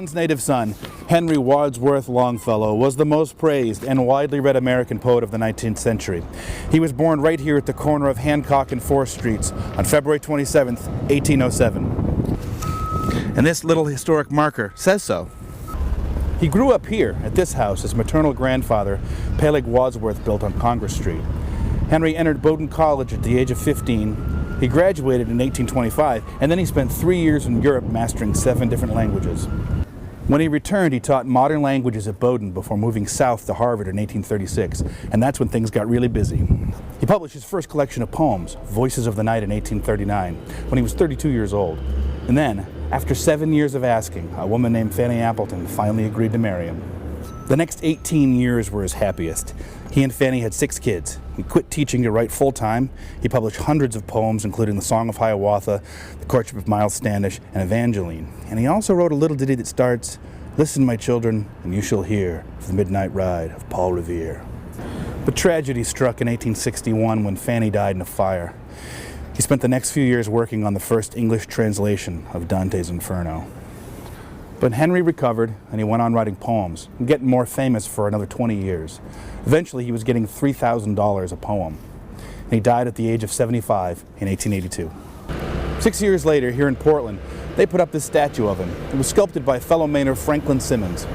Portland's native son, Henry Wadsworth Longfellow, was the most praised and widely read American poet of the 19th century. He was born right here at the corner of Hancock and 4th Streets on February 27, 1807. And this little historic marker says so. He grew up here at this house his maternal grandfather, Peleg Wadsworth, built on Congress Street. Henry entered Bowdoin College at the age of 15. He graduated in 1825, and then he spent 3 years in Europe mastering 7 different languages. When he returned, he taught modern languages at Bowdoin before moving south to Harvard in 1836, and that's when things got really busy. He published his first collection of poems, Voices of the Night, in 1839, when he was 32 years old. And then, after 7 years of asking, a woman named Fanny Appleton finally agreed to marry him. The next 18 years were his happiest. He and Fanny had 6 kids. He quit teaching to write full-time. He published hundreds of poems, including The Song of Hiawatha, The Courtship of Miles Standish, and Evangeline. And he also wrote a little ditty that starts, "Listen, my children, and you shall hear of the midnight ride of Paul Revere." But tragedy struck in 1861 when Fanny died in a fire. He spent the next few years working on the first English translation of Dante's Inferno. But Henry recovered, and he went on writing poems, and getting more famous for another 20 years. Eventually, he was getting $3,000 a poem, and he died at the age of 75 in 1882. 6 years later, here in Portland, they put up this statue of him. It was sculpted by fellow Maynard Franklin Simmons.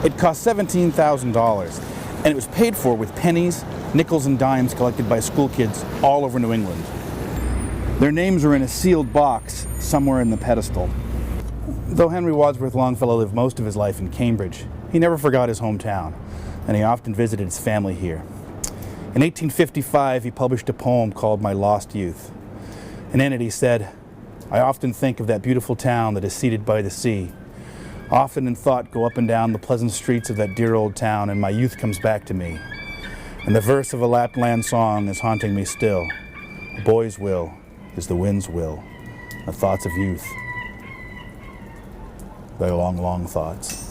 It cost $17,000, and it was paid for with pennies, nickels, and dimes collected by school kids all over New England. Their names are in a sealed box somewhere in the pedestal. Though Henry Wadsworth Longfellow lived most of his life in Cambridge, he never forgot his hometown, and he often visited his family here. In 1855, he published a poem called My Lost Youth. And in it he said, "I often think of that beautiful town that is seated by the sea. Often in thought go up and down the pleasant streets of that dear old town, and my youth comes back to me. And the verse of a Lapland song is haunting me still. A boy's will is the wind's will, the thoughts of youth, their long, long thoughts."